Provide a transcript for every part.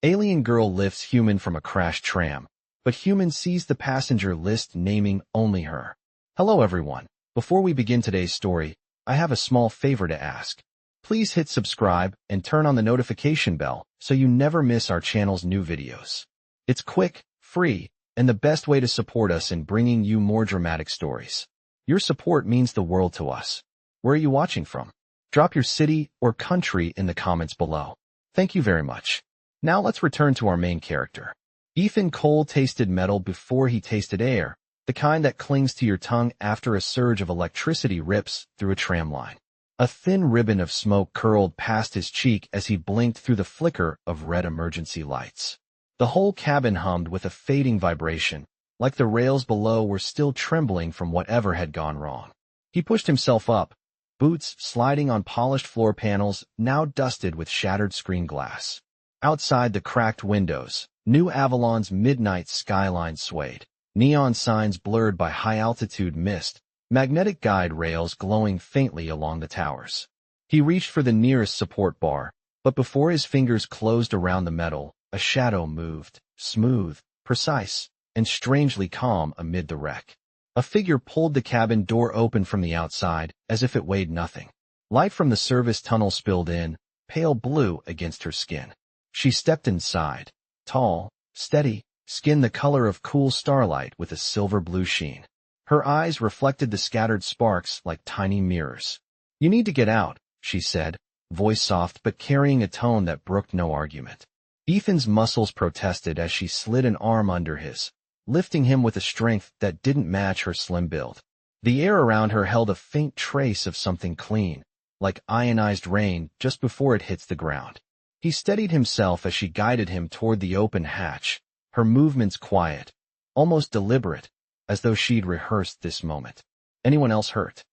Alien girl lifts human from a crashed tram, but human sees the passenger list naming only her. Hello everyone. Before we begin today's story, I have a small favor to ask. Please hit subscribe and turn on the notification bell so you never miss our channel's new videos. It's quick, free, and the best way to support us in bringing you more dramatic stories. Your support means the world to us. Where are you watching from? Drop your city or country in the comments below. Thank you very much. Now let's return to our main character. Ethan Cole tasted metal before he tasted air, the kind that clings to your tongue after a surge of electricity rips through a tram line. A thin ribbon of smoke curled past his cheek as he blinked through the flicker of red emergency lights. The whole cabin hummed with a fading vibration, like the rails below were still trembling from whatever had gone wrong. He pushed himself up, boots sliding on polished floor panels now dusted with shattered screen glass. Outside the cracked windows, New Avalon's midnight skyline swayed, neon signs blurred by high-altitude mist, magnetic guide rails glowing faintly along the towers. He reached for the nearest support bar, but before his fingers closed around the metal, a shadow moved, smooth, precise, and strangely calm amid the wreck. A figure pulled the cabin door open from the outside, as if it weighed nothing. Light from the service tunnel spilled in, pale blue against her skin. She stepped inside, tall, steady, skin the color of cool starlight with a silver blue sheen. Her eyes reflected the scattered sparks like tiny mirrors. "You need to get out," she said, voice soft but carrying a tone that brooked no argument. Ethan's muscles protested as she slid an arm under his, lifting him with a strength that didn't match her slim build. The air around her held a faint trace of something clean, like ionized rain just before it hits the ground. He steadied himself as she guided him toward the open hatch, her movements quiet, almost deliberate, as though she'd rehearsed this moment. "Anyone else hurt?"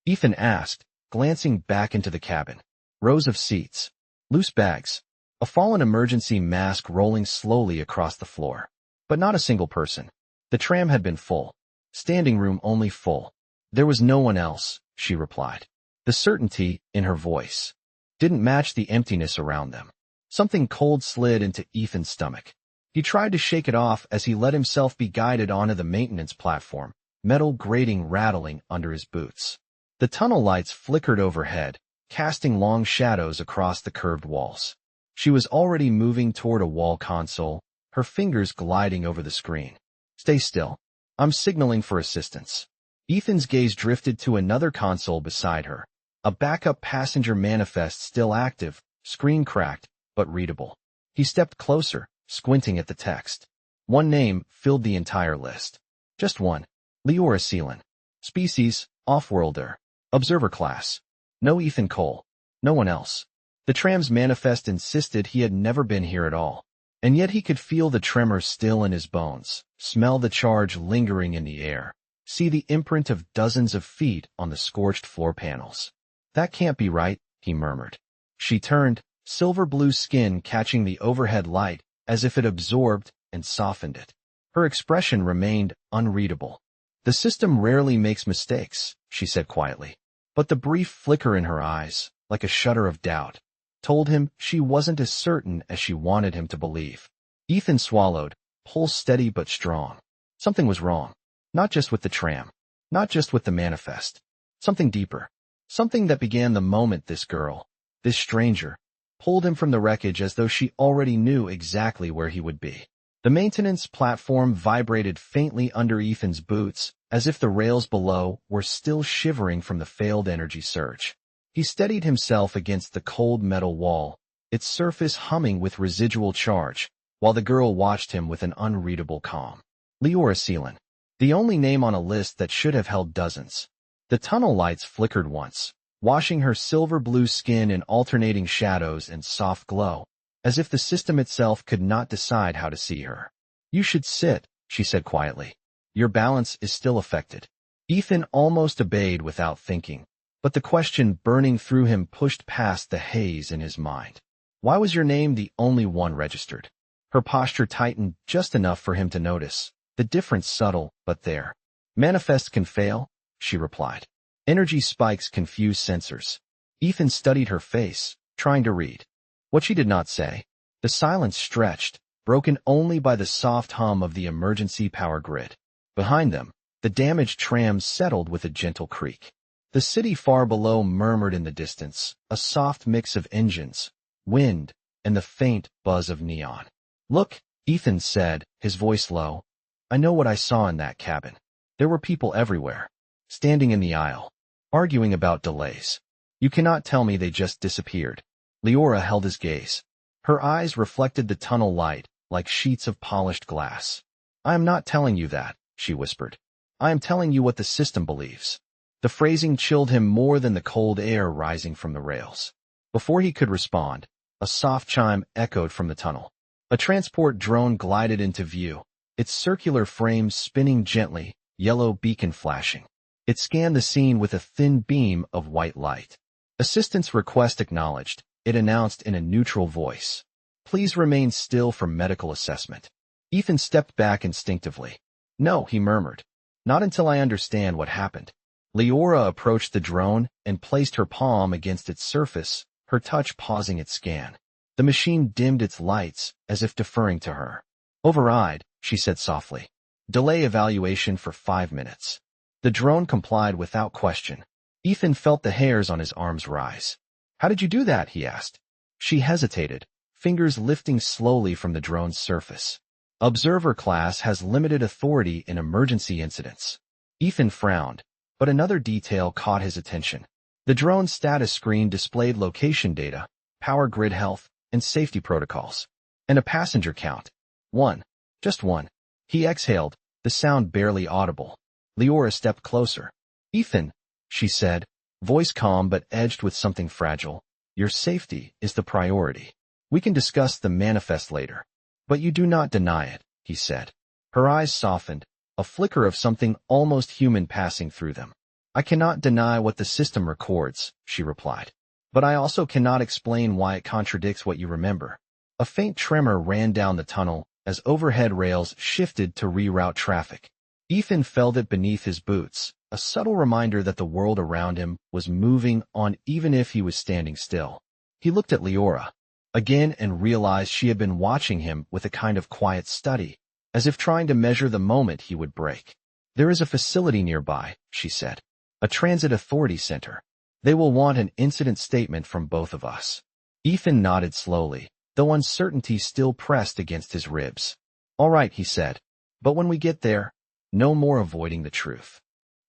Ethan asked, glancing back into the cabin. Rows of seats, loose bags, a fallen emergency mask rolling slowly across the floor. But not a single person. The tram had been full. Standing room only full. "There was no one else," she replied. The certainty in her voice didn't match the emptiness around them. Something cold slid into Ethan's stomach. He tried to shake it off as he let himself be guided onto the maintenance platform, metal grating rattling under his boots. The tunnel lights flickered overhead, casting long shadows across the curved walls. She was already moving toward a wall console, her fingers gliding over the screen. "Stay still. I'm signaling for assistance." Ethan's gaze drifted to another console beside her. A backup passenger manifest still active, screen cracked, but readable. He stepped closer, squinting at the text. One name filled the entire list. Just one. Leora Seelan. Species, Offworlder. Observer class. No Ethan Cole. No one else. The tram's manifest insisted he had never been here at all. And yet he could feel the tremor still in his bones, smell the charge lingering in the air, see the imprint of dozens of feet on the scorched floor panels. "That can't be right," he murmured. She turned, silver blue skin catching the overhead light as if it absorbed and softened it. Her expression remained unreadable. "The system rarely makes mistakes," she said quietly. But the brief flicker in her eyes, like a shudder of doubt, told him she wasn't as certain as she wanted him to believe. Ethan swallowed, pulse steady but strong. Something was wrong. Not just with the tram. Not just with the manifest. Something deeper. Something that began the moment this girl, this stranger, pulled him from the wreckage as though she already knew exactly where he would be. The maintenance platform vibrated faintly under Ethan's boots, as if the rails below were still shivering from the failed energy surge. He steadied himself against the cold metal wall, its surface humming with residual charge, while the girl watched him with an unreadable calm. Leora Seelan. The only name on a list that should have held dozens. The tunnel lights flickered once, washing her silver blue skin in alternating shadows and soft glow, as if the system itself could not decide how to see her. "You should sit," she said quietly. "Your balance is still affected." Ethan almost obeyed without thinking, but the question burning through him pushed past the haze in his mind. Why was your name the only one registered? Her posture tightened just enough for him to notice, the difference subtle, but there. "Manifests can fail," she replied. Energy spikes confused sensors. Ethan studied her face, trying to read. What she did not say. The silence stretched, broken only by the soft hum of the emergency power grid. Behind them, the damaged trams settled with a gentle creak. The city far below murmured in the distance, a soft mix of engines, wind, and the faint buzz of neon. "Look," Ethan said, his voice low. "I know what I saw in that cabin. There were people everywhere, standing in the aisle, arguing about delays. You cannot tell me they just disappeared." Leora held his gaze. Her eyes reflected the tunnel light like sheets of polished glass. "I am not telling you that," she whispered. "I am telling you what the system believes." The phrasing chilled him more than the cold air rising from the rails. Before he could respond, a soft chime echoed from the tunnel. A transport drone glided into view, its circular frame spinning gently, yellow beacon flashing. It scanned the scene with a thin beam of white light. "Assistance request acknowledged," it announced in a neutral voice. "Please remain still for medical assessment." Ethan stepped back instinctively. "No," he murmured. "Not until I understand what happened." Leora approached the drone and placed her palm against its surface, her touch pausing its scan. The machine dimmed its lights, as if deferring to her. "Override," she said softly. "Delay evaluation for 5 minutes." The drone complied without question. Ethan felt the hairs on his arms rise. "How did you do that?" he asked. She hesitated, fingers lifting slowly from the drone's surface. "Observer class has limited authority in emergency incidents." Ethan frowned, but another detail caught his attention. The drone's status screen displayed location data, power grid health, and safety protocols. And a passenger count. 1. Just 1. He exhaled, the sound barely audible. Leora stepped closer. "Ethan," she said, voice calm but edged with something fragile, "your safety is the priority. We can discuss the manifest later." "But you do not deny it," he said. Her eyes softened, a flicker of something almost human passing through them. "I cannot deny what the system records," she replied. "But I also cannot explain why it contradicts what you remember." A faint tremor ran down the tunnel as overhead rails shifted to reroute traffic. Ethan felt it beneath his boots, a subtle reminder that the world around him was moving on even if he was standing still. He looked at Leora again and realized she had been watching him with a kind of quiet study, as if trying to measure the moment he would break. "There is a facility nearby," she said. "A transit authority center. They will want an incident statement from both of us." Ethan nodded slowly, though uncertainty still pressed against his ribs. "All right," he said. "But when we get there, no more avoiding the truth."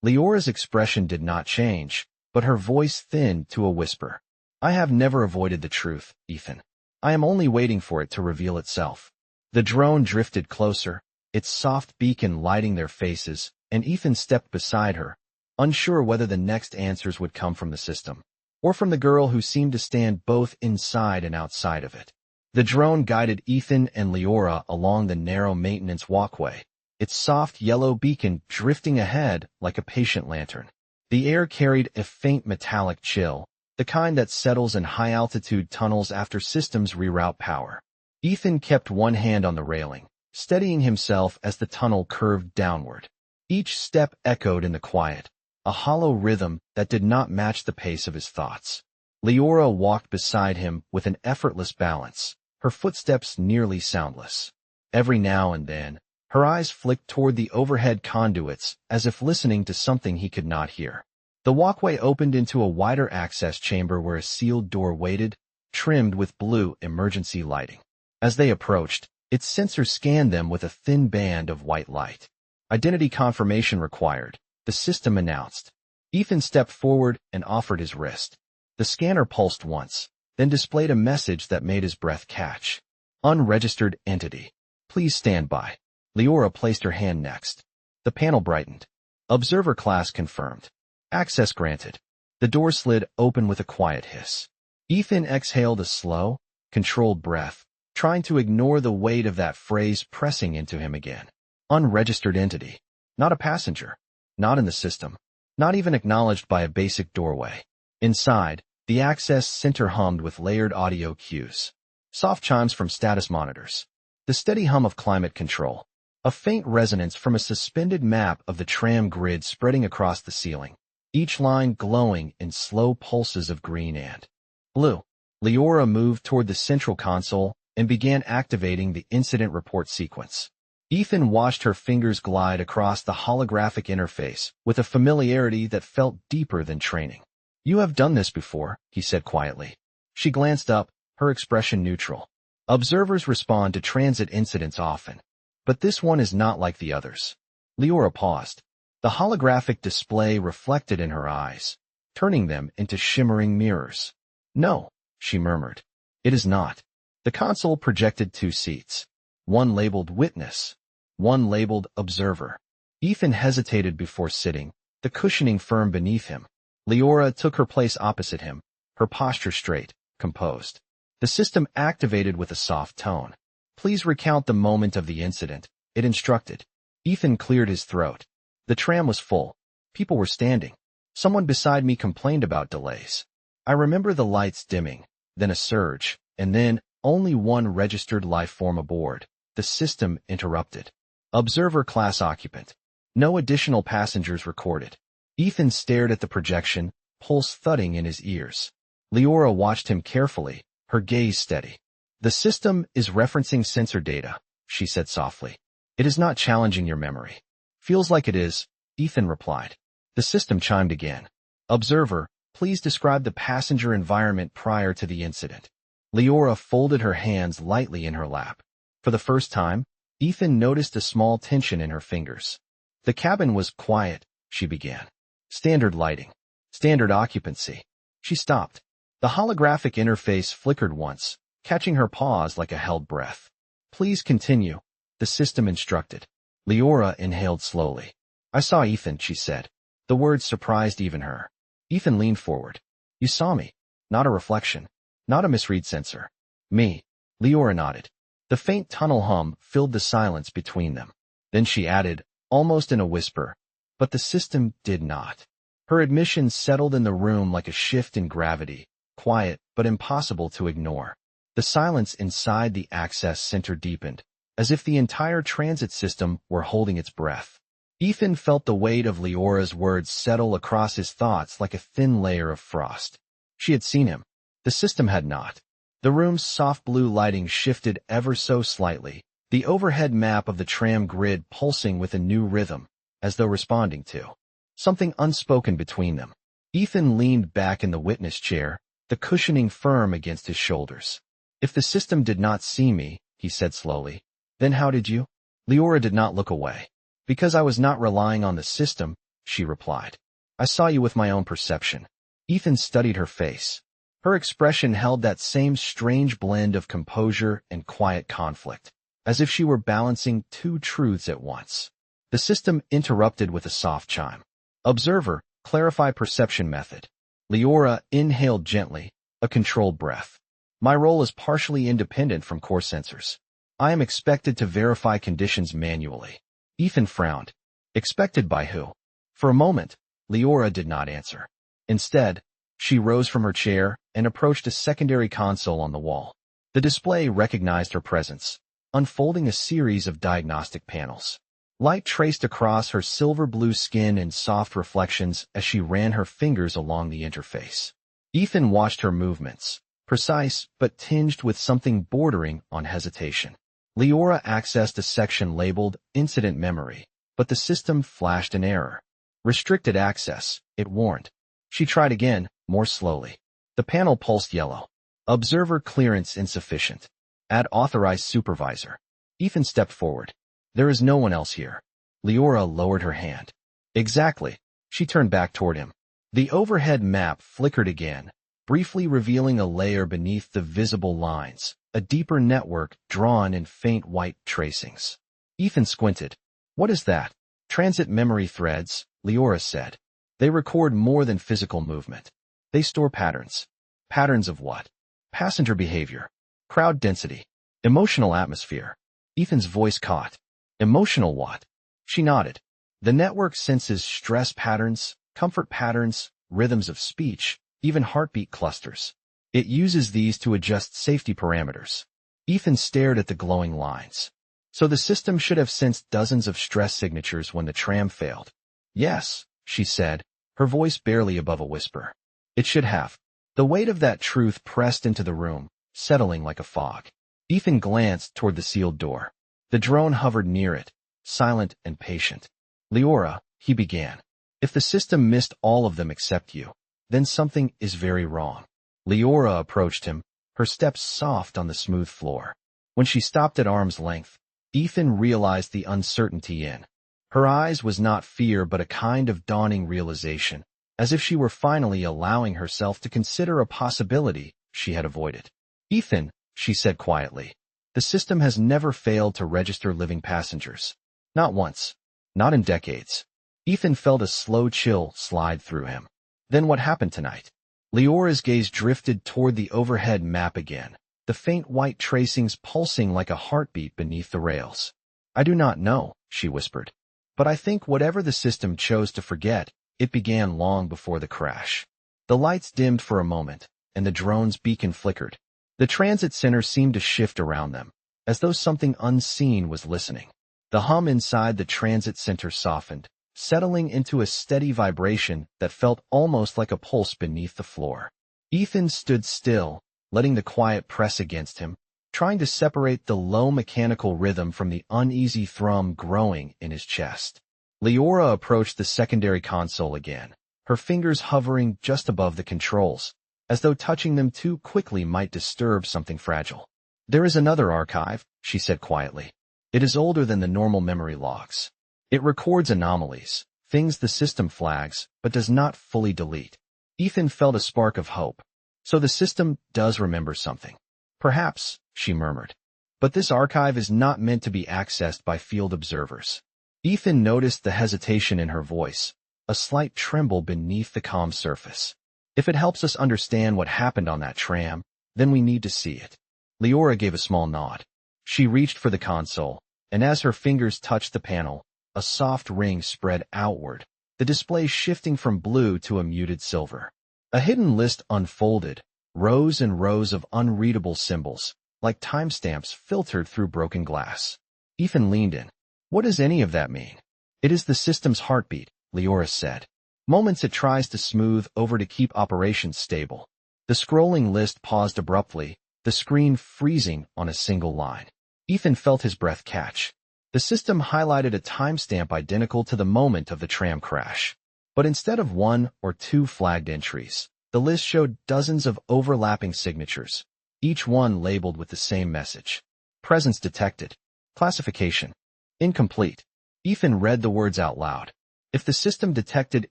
Leora's expression did not change, but her voice thinned to a whisper. "I have never avoided the truth, Ethan. I am only waiting for it to reveal itself." The drone drifted closer, its soft beacon lighting their faces, and Ethan stepped beside her, unsure whether the next answers would come from the system, or from the girl who seemed to stand both inside and outside of it. The drone guided Ethan and Leora along the narrow maintenance walkway, its soft yellow beacon drifting ahead like a patient lantern. The air carried a faint metallic chill, the kind that settles in high-altitude tunnels after systems reroute power. Ethan kept one hand on the railing, steadying himself as the tunnel curved downward. Each step echoed in the quiet, a hollow rhythm that did not match the pace of his thoughts. Leora walked beside him with an effortless balance, her footsteps nearly soundless. Every now and then, her eyes flicked toward the overhead conduits as if listening to something he could not hear. The walkway opened into a wider access chamber where a sealed door waited, trimmed with blue emergency lighting. As they approached, its sensor scanned them with a thin band of white light. "Identity confirmation required," the system announced. Ethan stepped forward and offered his wrist. The scanner pulsed once, then displayed a message that made his breath catch. "Unregistered entity. Please stand by." Leora placed her hand next. The panel brightened. "Observer class confirmed. Access granted." The door slid open with a quiet hiss. Ethan exhaled a slow, controlled breath, trying to ignore the weight of that phrase pressing into him again. Unregistered entity. Not a passenger. Not in the system. Not even acknowledged by a basic doorway. Inside, the access center hummed with layered audio cues. Soft chimes from status monitors. The steady hum of climate control. A faint resonance from a suspended map of the tram grid spreading across the ceiling, each line glowing in slow pulses of green and blue. Leora moved toward the central console, and began activating the incident report sequence. Ethan watched her fingers glide across the holographic interface with a familiarity that felt deeper than training. "You have done this before," he said quietly. She glanced up, her expression neutral. "Observers respond to transit incidents often, but this one is not like the others." Leora paused. The holographic display reflected in her eyes, turning them into shimmering mirrors. "No," she murmured. "It is not." The console projected 2 seats. One labeled Witness, one labeled Observer. Ethan hesitated before sitting, the cushioning firm beneath him. Leora took her place opposite him, her posture straight, composed. The system activated with a soft tone. "Please recount the moment of the incident," it instructed. Ethan cleared his throat. "The tram was full. People were standing. Someone beside me complained about delays. I remember the lights dimming, then a surge, and then only one registered life form aboard." The system interrupted. "Observer class occupant. No additional passengers recorded." Ethan stared at the projection, pulse thudding in his ears. Leora watched him carefully, her gaze steady. "The system is referencing sensor data," she said softly. "It is not challenging your memory." "Feels like it is," Ethan replied. The system chimed again. "Observer, please describe the passenger environment prior to the incident." Leora folded her hands lightly in her lap. For the first time, Ethan noticed a small tension in her fingers. "The cabin was quiet," she began. "Standard lighting. Standard occupancy." She stopped. The holographic interface flickered once, catching her pause like a held breath. "Please continue," the system instructed. Leora inhaled slowly. "I saw Ethan," she said. The words surprised even her. Ethan leaned forward. "You saw me. Not a reflection. Not a misread sensor." "Me." Leora nodded. The faint tunnel hum filled the silence between them. Then she added, almost in a whisper, "But the system did not." Her admission settled in the room like a shift in gravity, quiet but impossible to ignore. The silence inside the access center deepened, as if the entire transit system were holding its breath. Ethan felt the weight of Leora's words settle across his thoughts like a thin layer of frost. She had seen him. The system had not. The room's soft blue lighting shifted ever so slightly, the overhead map of the tram grid pulsing with a new rhythm, as though responding to something unspoken between them. Ethan leaned back in the witness chair, the cushioning firm against his shoulders. "If the system did not see me," he said slowly, "then how did you?" Leora did not look away. "Because I was not relying on the system," she replied. "I saw you with my own perception." Ethan studied her face. Her expression held that same strange blend of composure and quiet conflict, as if she were balancing 2 truths at once. The system interrupted with a soft chime. "Observer, clarify perception method." Leora inhaled gently, a controlled breath. "My role is partially independent from core sensors. I am expected to verify conditions manually." Ethan frowned. "Expected by who?" For a moment, Leora did not answer. Instead, she rose from her chair and approached a secondary console on the wall. The display recognized her presence, unfolding a series of diagnostic panels. Light traced across her silver-blue skin in soft reflections as she ran her fingers along the interface. Ethan watched her movements, precise but tinged with something bordering on hesitation. Leora accessed a section labeled Incident Memory, but the system flashed an error. "Restricted access," it warned. She tried again, more slowly. The panel pulsed yellow. "Observer clearance insufficient. Add authorized supervisor." Ethan stepped forward. "There is no one else here." Leora lowered her hand. "Exactly." She turned back toward him. The overhead map flickered again, briefly revealing a layer beneath the visible lines, a deeper network drawn in faint white tracings. Ethan squinted. "What is that?" "Transit memory threads," Leora said. "They record more than physical movement. They store patterns." "Patterns of what?" "Passenger behavior. Crowd density. Emotional atmosphere." Ethan's voice caught. "Emotional what?" She nodded. "The network senses stress patterns, comfort patterns, rhythms of speech, even heartbeat clusters. It uses these to adjust safety parameters." Ethan stared at the glowing lines. "So the system should have sensed dozens of stress signatures when the tram failed." "Yes," she said, her voice barely above a whisper. "It should have." The weight of that truth pressed into the room, settling like a fog. Ethan glanced toward the sealed door. The drone hovered near it, silent and patient. Leora, he began. If the system missed all of them except you, then something is very wrong. Leora approached him, her steps soft on the smooth floor. When she stopped at arm's length, Ethan realized the uncertainty in her eyes was not fear but a kind of dawning realization, as if she were finally allowing herself to consider a possibility she had avoided. Ethan, she said quietly, the system has never failed to register living passengers. Not once. Not in decades. Ethan felt a slow chill slide through him. Then what happened tonight? Leora's gaze drifted toward the overhead map again, the faint white tracings pulsing like a heartbeat beneath the rails. I do not know, she whispered. But I think whatever the system chose to forget, it began long before the crash. The lights dimmed for a moment, and the drone's beacon flickered. The transit center seemed to shift around them, as though something unseen was listening. The hum inside the transit center softened, settling into a steady vibration that felt almost like a pulse beneath the floor. Ethan stood still, letting the quiet press against him, trying to separate the low mechanical rhythm from the uneasy thrum growing in his chest. Leora approached the secondary console again, her fingers hovering just above the controls, as though touching them too quickly might disturb something fragile. There is another archive, she said quietly. It is older than the normal memory logs. It records anomalies, things the system flags, but does not fully delete. Ethan felt a spark of hope. So the system does remember something. Perhaps, she murmured. But this archive is not meant to be accessed by field observers. Ethan noticed the hesitation in her voice, a slight tremble beneath the calm surface. If it helps us understand what happened on that tram, then we need to see it. Leora gave a small nod. She reached for the console, and as her fingers touched the panel, a soft ring spread outward, the display shifting from blue to a muted silver. A hidden list unfolded, rows and rows of unreadable symbols, like timestamps filtered through broken glass. Ethan leaned in. What does any of that mean? It is the system's heartbeat, Leora said. Moments it tries to smooth over to keep operations stable. The scrolling list paused abruptly, the screen freezing on a single line. Ethan felt his breath catch. The system highlighted a timestamp identical to the moment of the tram crash. But instead of one or two flagged entries, the list showed dozens of overlapping signatures, each one labeled with the same message. Presence detected. Classification. Incomplete. Ethan read the words out loud. If the system detected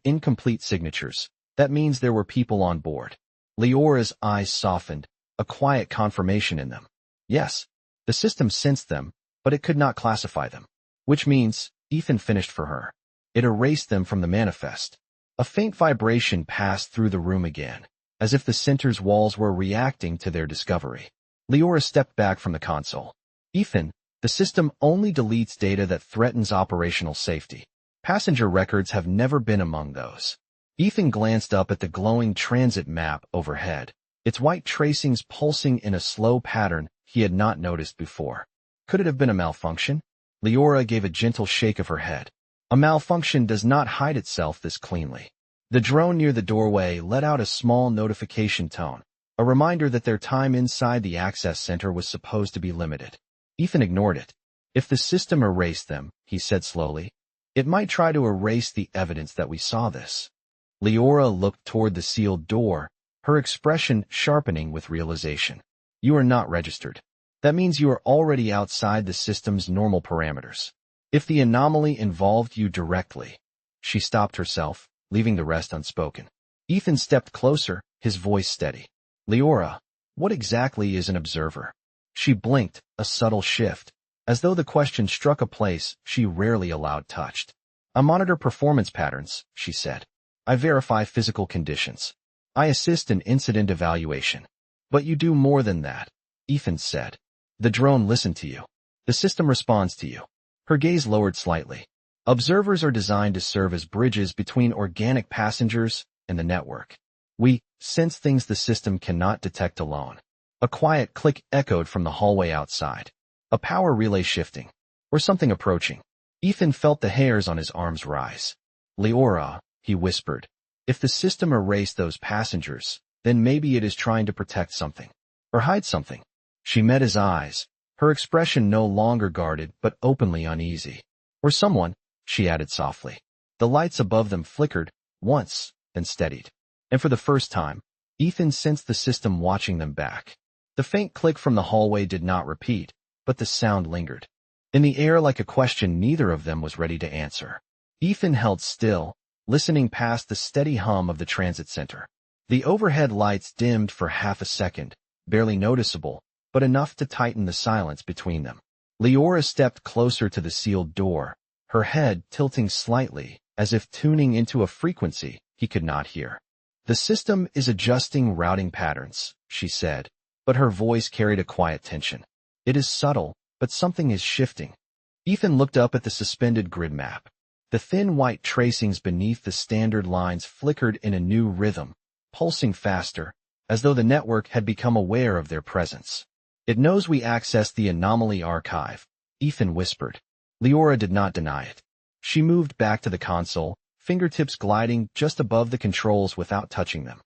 incomplete signatures, that means there were people on board. Leora's eyes softened, a quiet confirmation in them. Yes, the system sensed them, but it could not classify them. Which means, Ethan finished for her. It erased them from the manifest. A faint vibration passed through the room again, as if the center's walls were reacting to their discovery. Leora stepped back from the console. Ethan, the system only deletes data that threatens operational safety. Passenger records have never been among those. Ethan glanced up at the glowing transit map overhead, its white tracings pulsing in a slow pattern he had not noticed before. Could it have been a malfunction? Leora gave a gentle shake of her head. A malfunction does not hide itself this cleanly. The drone near the doorway let out a small notification tone, a reminder that their time inside the access center was supposed to be limited. Ethan ignored it. If the system erased them, he said slowly, it might try to erase the evidence that we saw this. Leora looked toward the sealed door, her expression sharpening with realization. You are not registered. That means you are already outside the system's normal parameters. If the anomaly involved you directly. She stopped herself, leaving the rest unspoken. Ethan stepped closer, his voice steady. Leora, what exactly is an observer? She blinked, a subtle shift, as though the question struck a place she rarely allowed touched. I monitor performance patterns, she said. I verify physical conditions. I assist in incident evaluation. But you do more than that, Ethan said. The drone listened to you. The system responds to you. Her gaze lowered slightly. Observers are designed to serve as bridges between organic passengers and the network. We sense things the system cannot detect alone. A quiet click echoed from the hallway outside. A power relay shifting. Or something approaching. Ethan felt the hairs on his arms rise. Leora, he whispered. If the system erased those passengers, then maybe it is trying to protect something. Or hide something. She met his eyes, her expression no longer guarded but openly uneasy. Or someone, she added softly. The lights above them flickered, once, then steadied. And for the first time, Ethan sensed the system watching them back. The faint click from the hallway did not repeat, but the sound lingered. In the air like a question neither of them was ready to answer. Ethan held still, listening past the steady hum of the transit center. The overhead lights dimmed for half a second, barely noticeable, but enough to tighten the silence between them. Leora stepped closer to the sealed door, her head tilting slightly, as if tuning into a frequency he could not hear. The system is adjusting routing patterns, she said, but her voice carried a quiet tension. It is subtle, but something is shifting. Ethan looked up at the suspended grid map. The thin white tracings beneath the standard lines flickered in a new rhythm, pulsing faster, as though the network had become aware of their presence. It knows we accessed the anomaly archive, Ethan whispered. Leora did not deny it. She moved back to the console, fingertips gliding just above the controls without touching them.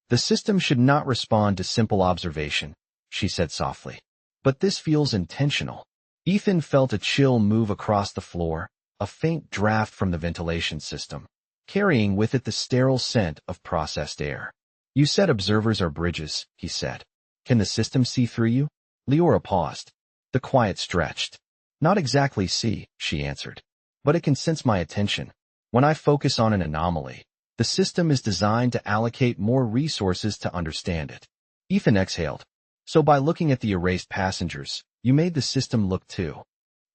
The system should not respond to simple observation, she said softly. But this feels intentional. Ethan felt a chill move across the floor, a faint draft from the ventilation system, carrying with it the sterile scent of processed air. You said observers are bridges, he said. Can the system see through you? Leora paused. The quiet stretched. Not exactly see, she answered. But it can sense my attention. When I focus on an anomaly, the system is designed to allocate more resources to understand it. Ethan exhaled. So by looking at the erased passengers, you made the system look too.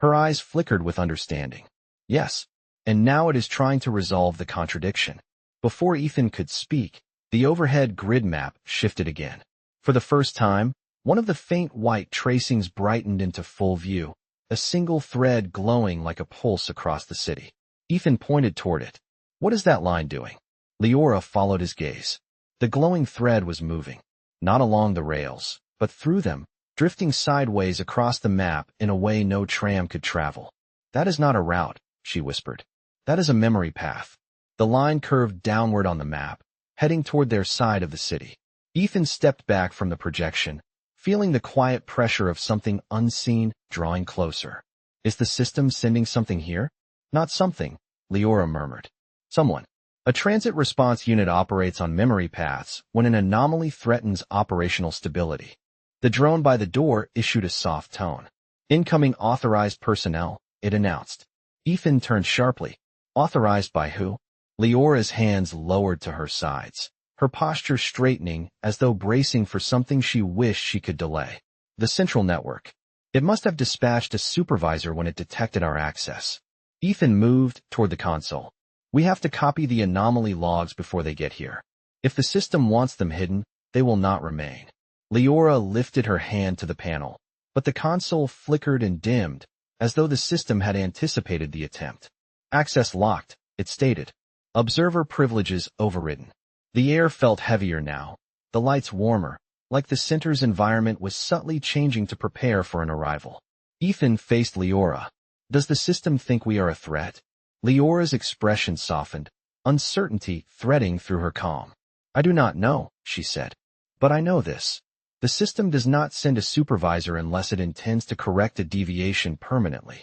Her eyes flickered with understanding. Yes, and now it is trying to resolve the contradiction. Before Ethan could speak, the overhead grid map shifted again. For the first time, one of the faint white tracings brightened into full view, a single thread glowing like a pulse across the city. Ethan pointed toward it. What is that line doing? Leora followed his gaze. The glowing thread was moving, not along the rails, but through them, drifting sideways across the map in a way no tram could travel. That is not a route, she whispered. That is a memory path. The line curved downward on the map, heading toward their side of the city. Ethan stepped back from the projection, feeling the quiet pressure of something unseen drawing closer. Is the system sending something here? Not something, Leora murmured. Someone. A transit response unit operates on memory paths when an anomaly threatens operational stability. The drone by the door issued a soft tone. Incoming authorized personnel, it announced. Ethan turned sharply. Authorized by who? Leora's hands lowered to her sides, her posture straightening as though bracing for something she wished she could delay. The central network. It must have dispatched a supervisor when it detected our access. Ethan moved toward the console. We have to copy the anomaly logs before they get here. If the system wants them hidden, they will not remain. Leora lifted her hand to the panel, but the console flickered and dimmed, as though the system had anticipated the attempt. Access locked, it stated. Observer privileges overridden. The air felt heavier now, the lights warmer, like the center's environment was subtly changing to prepare for an arrival. Ethan faced Leora. Does the system think we are a threat? Leora's expression softened, uncertainty threading through her calm. I do not know, she said. But I know this. The system does not send a supervisor unless it intends to correct a deviation permanently.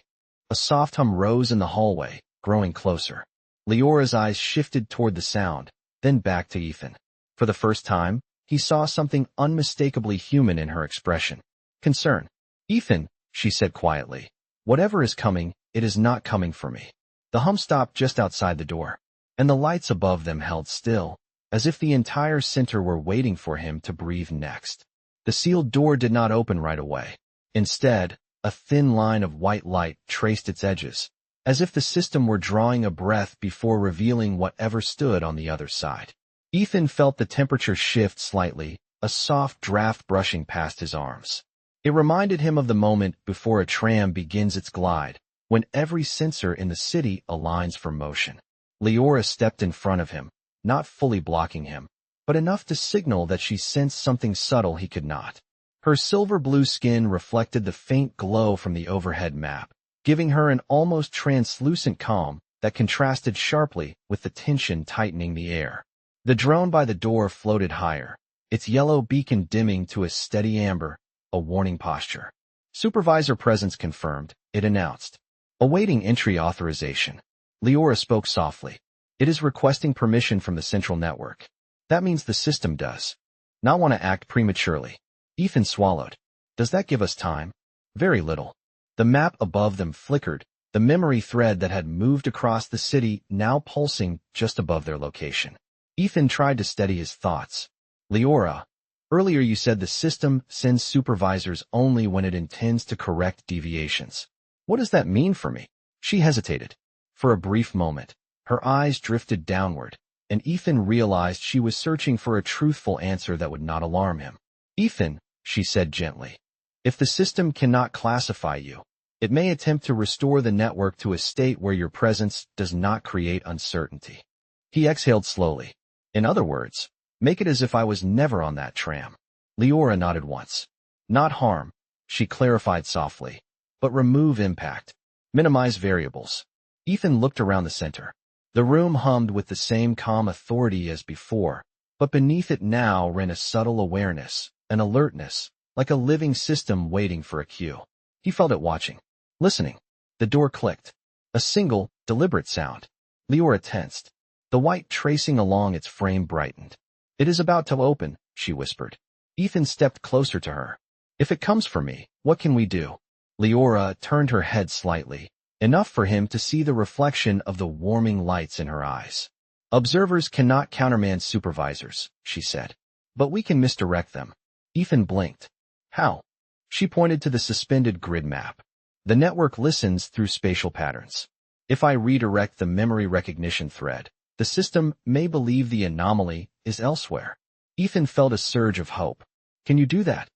A soft hum rose in the hallway, growing closer. Leora's eyes shifted toward the sound, then back to Ethan. For the first time, he saw something unmistakably human in her expression. Concern. Ethan, she said quietly. Whatever is coming, it is not coming for me. The hum stopped just outside the door, and the lights above them held still, as if the entire center were waiting for him to breathe next. The sealed door did not open right away. Instead, a thin line of white light traced its edges, as if the system were drawing a breath before revealing whatever stood on the other side. Ethan felt the temperature shift slightly, a soft draft brushing past his arms. It reminded him of the moment before a tram begins its glide, when every sensor in the city aligns for motion. Leora stepped in front of him, not fully blocking him, but enough to signal that she sensed something subtle he could not. Her silver-blue skin reflected the faint glow from the overhead map, giving her an almost translucent calm that contrasted sharply with the tension tightening the air. The drone by the door floated higher, its yellow beacon dimming to a steady amber, a warning posture. Supervisor presence confirmed, it announced. Awaiting entry authorization. Leora spoke softly. It is requesting permission from the central network. That means the system does not want to act prematurely. Ethan swallowed. Does that give us time? Very little. The map above them flickered, the memory thread that had moved across the city now pulsing just above their location. Ethan tried to steady his thoughts. Leora, earlier you said the system sends supervisors only when it intends to correct deviations. What does that mean for me? She hesitated. For a brief moment, her eyes drifted downward, and Ethan realized she was searching for a truthful answer that would not alarm him. Ethan, she said gently, if the system cannot classify you, it may attempt to restore the network to a state where your presence does not create uncertainty. He exhaled slowly. In other words, make it as if I was never on that tram. Leora nodded once. Not harm, she clarified softly, but remove impact. Minimize variables. Ethan looked around the center. The room hummed with the same calm authority as before, but beneath it now ran a subtle awareness, an alertness, like a living system waiting for a cue. He felt it watching, listening. The door clicked. A single, deliberate sound. Leora tensed. The white tracing along its frame brightened. It is about to open, she whispered. Ethan stepped closer to her. If it comes for me, what can we do? Leora turned her head slightly, enough for him to see the reflection of the warming lights in her eyes. Observers cannot countermand supervisors, she said. But we can misdirect them. Ethan blinked. How? She pointed to the suspended grid map. The network listens through spatial patterns. If I redirect the memory recognition thread, the system may believe the anomaly is elsewhere. Ethan felt a surge of hope. Can you do that?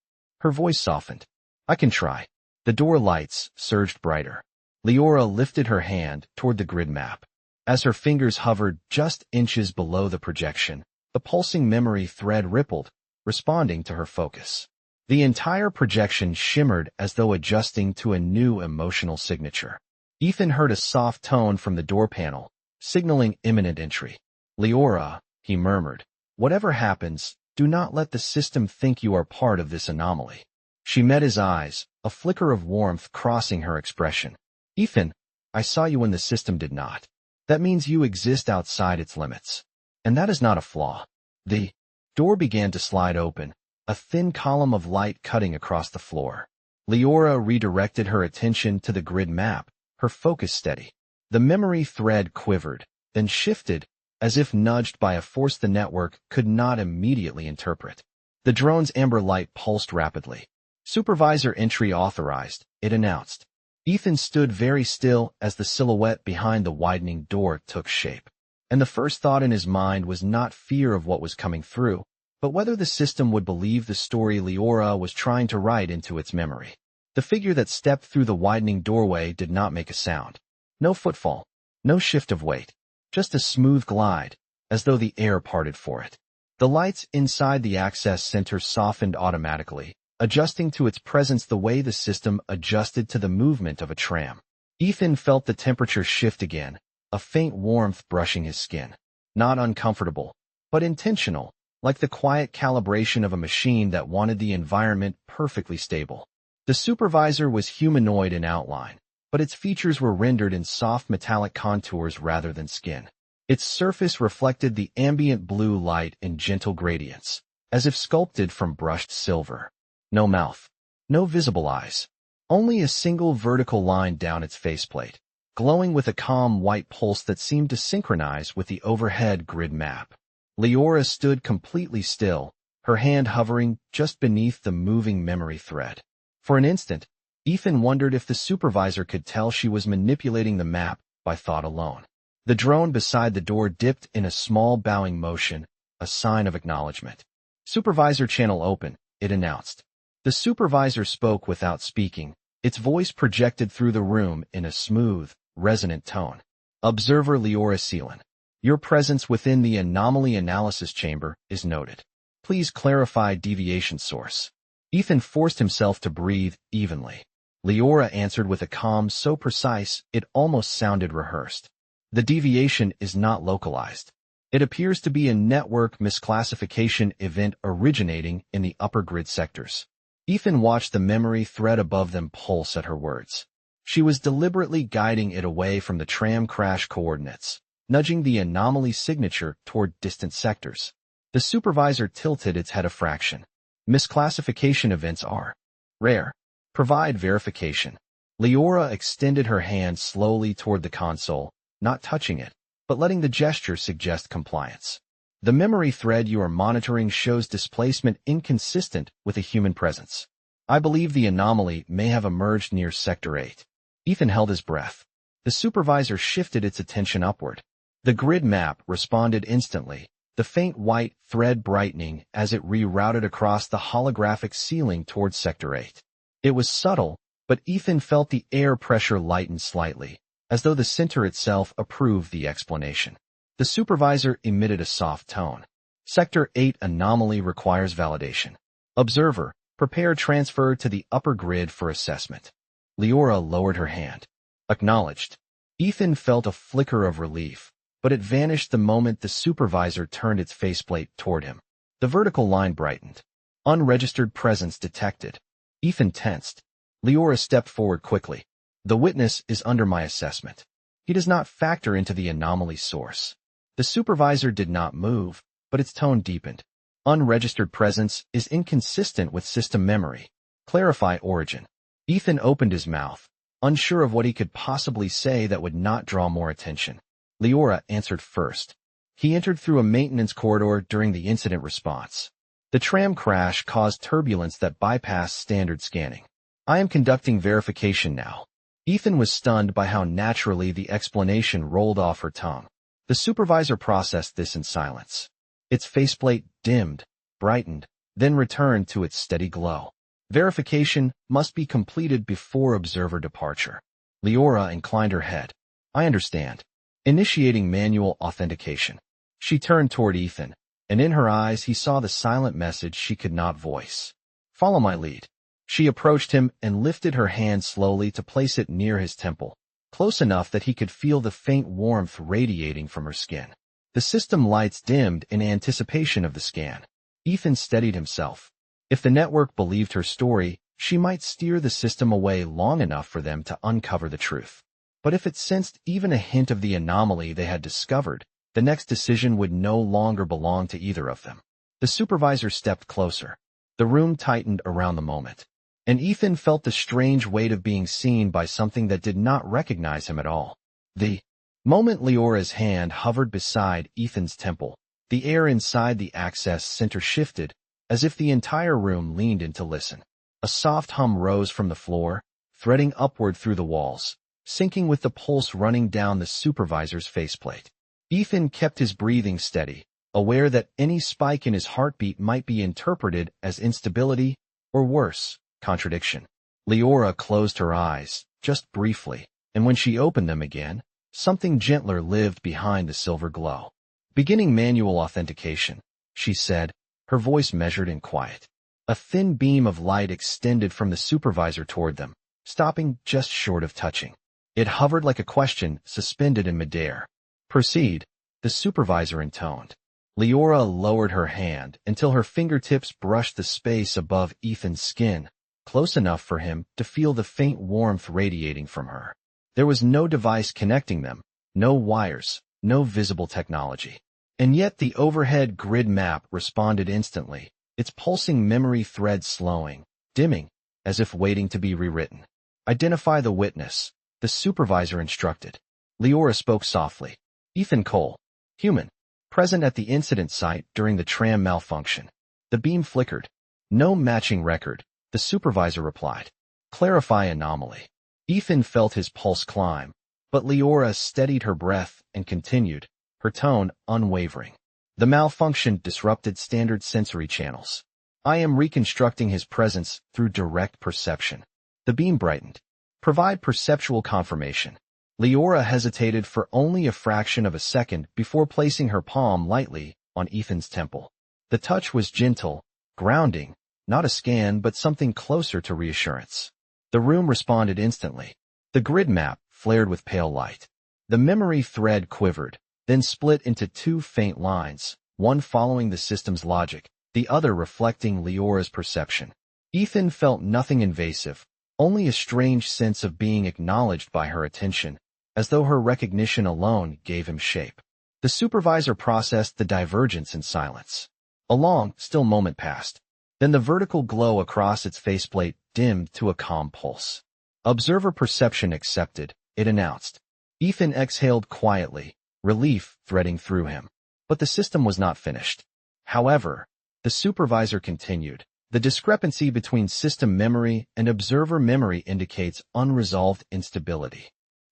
Her voice softened. I can try. The door lights surged brighter. Leora lifted her hand toward the grid map. As her fingers hovered just inches below the projection, the pulsing memory thread rippled, responding to her focus. The entire projection shimmered as though adjusting to a new emotional signature. Ethan heard a soft tone from the door panel, signaling imminent entry. Leora, he murmured, whatever happens, do not let the system think you are part of this anomaly. She met his eyes, a flicker of warmth crossing her expression. Ethan, I saw you when the system did not. That means you exist outside its limits. And that is not a flaw. The door began to slide open, a thin column of light cutting across the floor. Leora redirected her attention to the grid map, her focus steady. The memory thread quivered, then shifted, as if nudged by a force the network could not immediately interpret. The drone's amber light pulsed rapidly. Supervisor entry authorized, it announced. Ethan stood very still as the silhouette behind the widening door took shape. And the first thought in his mind was not fear of what was coming through, but whether the system would believe the story Leora was trying to write into its memory. The figure that stepped through the widening doorway did not make a sound. No footfall, no shift of weight, just a smooth glide, as though the air parted for it. The lights inside the access center softened automatically, adjusting to its presence the way the system adjusted to the movement of a tram. Ethan felt the temperature shift again, a faint warmth brushing his skin. Not uncomfortable, but intentional, like the quiet calibration of a machine that wanted the environment perfectly stable. The supervisor was humanoid in outline, but its features were rendered in soft metallic contours rather than skin. Its surface reflected the ambient blue light in gentle gradients, as if sculpted from brushed silver. No mouth, no visible eyes, only a single vertical line down its faceplate, glowing with a calm white pulse that seemed to synchronize with the overhead grid map. Leora stood completely still, her hand hovering just beneath the moving memory thread. For an instant, Ethan wondered if the supervisor could tell she was manipulating the map by thought alone. The drone beside the door dipped in a small bowing motion, a sign of acknowledgement. Supervisor channel open, it announced. The supervisor spoke without speaking, its voice projected through the room in a smooth, resonant tone. Observer Leora Seelan. Your presence within the anomaly analysis chamber is noted. Please clarify deviation source. Ethan forced himself to breathe evenly. Leora answered with a calm so precise it almost sounded rehearsed. The deviation is not localized. It appears to be a network misclassification event originating in the upper grid sectors. Ethan watched the memory thread above them pulse at her words. She was deliberately guiding it away from the tram crash coordinates, nudging the anomaly signature toward distant sectors. The supervisor tilted its head a fraction. Misclassification events are rare. Provide verification. Leora extended her hand slowly toward the console, not touching it, but letting the gesture suggest compliance. The memory thread you are monitoring shows displacement inconsistent with a human presence. I believe the anomaly may have emerged near Sector 8. Ethan held his breath. The supervisor shifted its attention upward. The grid map responded instantly, the faint white thread brightening as it rerouted across the holographic ceiling towards Sector 8. It was subtle, but Ethan felt the air pressure lighten slightly, as though the center itself approved the explanation. The supervisor emitted a soft tone. Sector 8 anomaly requires validation. Observer, prepare transfer to the upper grid for assessment. Leora lowered her hand. Acknowledged. Ethan felt a flicker of relief, but it vanished the moment the supervisor turned its faceplate toward him. The vertical line brightened. Unregistered presence detected. Ethan tensed. Leora stepped forward quickly. The witness is under my assessment. He does not factor into the anomaly source. The supervisor did not move, but its tone deepened. Unregistered presence is inconsistent with system memory. Clarify origin. Ethan opened his mouth, unsure of what he could possibly say that would not draw more attention. Leora answered first. He entered through a maintenance corridor during the incident response. The tram crash caused turbulence that bypassed standard scanning. I am conducting verification now. Ethan was stunned by how naturally the explanation rolled off her tongue. The supervisor processed this in silence. Its faceplate dimmed, brightened, then returned to its steady glow. Verification must be completed before observer departure. Leora inclined her head. I understand. Initiating manual authentication. She turned toward Ethan, and in her eyes he saw the silent message she could not voice. Follow my lead. She approached him and lifted her hand slowly to place it near his temple, close enough that he could feel the faint warmth radiating from her skin. The system lights dimmed in anticipation of the scan. Ethan steadied himself. If the network believed her story, she might steer the system away long enough for them to uncover the truth. But if it sensed even a hint of the anomaly they had discovered, the next decision would no longer belong to either of them. The supervisor stepped closer. The room tightened around the moment, and Ethan felt the strange weight of being seen by something that did not recognize him at all. The moment Leora's hand hovered beside Ethan's temple, the air inside the access center shifted, as if the entire room leaned in to listen. A soft hum rose from the floor, threading upward through the walls, syncing with the pulse running down the supervisor's faceplate. Ethan kept his breathing steady, aware that any spike in his heartbeat might be interpreted as instability, or worse, contradiction. Leora closed her eyes, just briefly, and when she opened them again, something gentler lived behind the silver glow. Beginning manual authentication, she said, her voice measured and quiet. A thin beam of light extended from the supervisor toward them, stopping just short of touching. It hovered like a question suspended in midair. Proceed, the supervisor intoned. Leora lowered her hand until her fingertips brushed the space above Ethan's skin, close enough for him to feel the faint warmth radiating from her. There was no device connecting them, no wires, no visible technology. And yet the overhead grid map responded instantly, its pulsing memory thread slowing, dimming, as if waiting to be rewritten. Identify the witness, the supervisor instructed. Leora spoke softly. Ethan Cole, human, present at the incident site during the tram malfunction. The beam flickered. No matching record, the supervisor replied. Clarify anomaly. Ethan felt his pulse climb, but Leora steadied her breath and continued, her tone unwavering. The malfunction disrupted standard sensory channels. I am reconstructing his presence through direct perception. The beam brightened. Provide perceptual confirmation. Leora hesitated for only a fraction of a second before placing her palm lightly on Ethan's temple. The touch was gentle, grounding, not a scan but something closer to reassurance. The room responded instantly. The grid map flared with pale light. The memory thread quivered, then split into two faint lines, one following the system's logic, the other reflecting Leora's perception. Ethan felt nothing invasive, only a strange sense of being acknowledged by her attention, as though her recognition alone gave him shape. The supervisor processed the divergence in silence. A long, still moment passed. Then the vertical glow across its faceplate dimmed to a calm pulse. Observer perception accepted, it announced. Ethan exhaled quietly, relief threading through him. But the system was not finished. However, the supervisor continued. The discrepancy between system memory and observer memory indicates unresolved instability.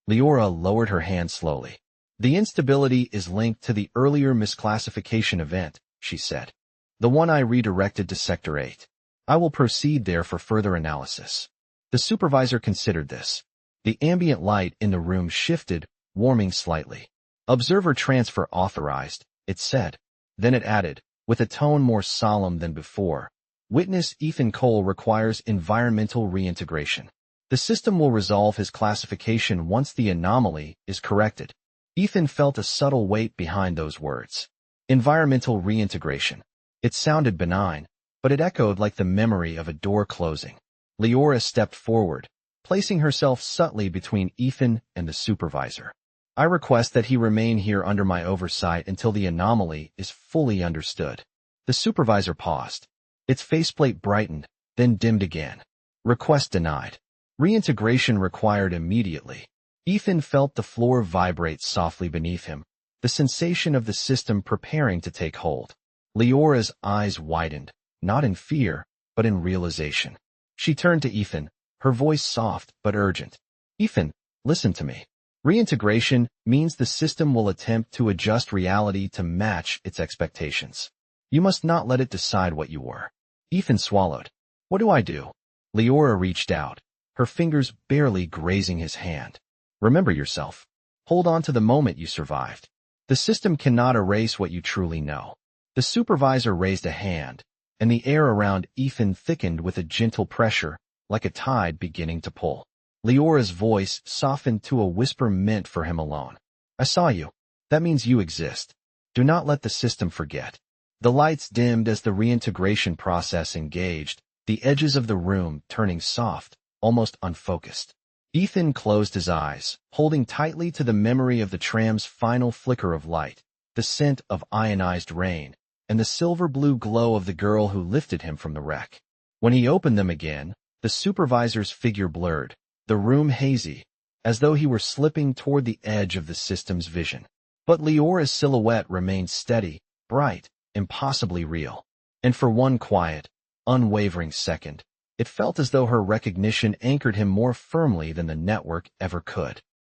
Leora lowered her hand slowly. The instability is linked to the earlier misclassification event, she said. The one I redirected to Sector 8. I will proceed there for further analysis. The supervisor considered this. The ambient light in the room shifted, warming slightly. Observer transfer authorized, it said. Then it added, with a tone more solemn than before. Witness Ethan Cole requires environmental reintegration. The system will resolve his classification once the anomaly is corrected. Ethan felt a subtle weight behind those words. Environmental reintegration. It sounded benign, but it echoed like the memory of a door closing. Leora stepped forward, placing herself subtly between Ethan and the supervisor. I request that he remain here under my oversight until the anomaly is fully understood. The supervisor paused. Its faceplate brightened, then dimmed again. Request denied. Reintegration required immediately. Ethan felt the floor vibrate softly beneath him, the sensation of the system preparing to take hold. Leora's eyes widened, not in fear, but in realization. She turned to Ethan, her voice soft but urgent. Ethan, listen to me. Reintegration means the system will attempt to adjust reality to match its expectations. You must not let it decide what you were. Ethan swallowed. What do I do? Leora reached out, her fingers barely grazing his hand. Remember yourself. Hold on to the moment you survived. The system cannot erase what you truly know. The supervisor raised a hand, and the air around Ethan thickened with a gentle pressure, like a tide beginning to pull. Leora's voice softened to a whisper meant for him alone. I saw you. That means you exist. Do not let the system forget. The lights dimmed as the reintegration process engaged, the edges of the room turning soft, almost unfocused. Ethan closed his eyes, holding tightly to the memory of the tram's final flicker of light, the scent of ionized rain, and the silver-blue glow of the girl who lifted him from the wreck. When he opened them again, the supervisor's figure blurred, the room hazy, as though he were slipping toward the edge of the system's vision. But Leora's silhouette remained steady, bright, impossibly real. And for one quiet, unwavering second, it felt as though her recognition anchored him more firmly than the network ever could.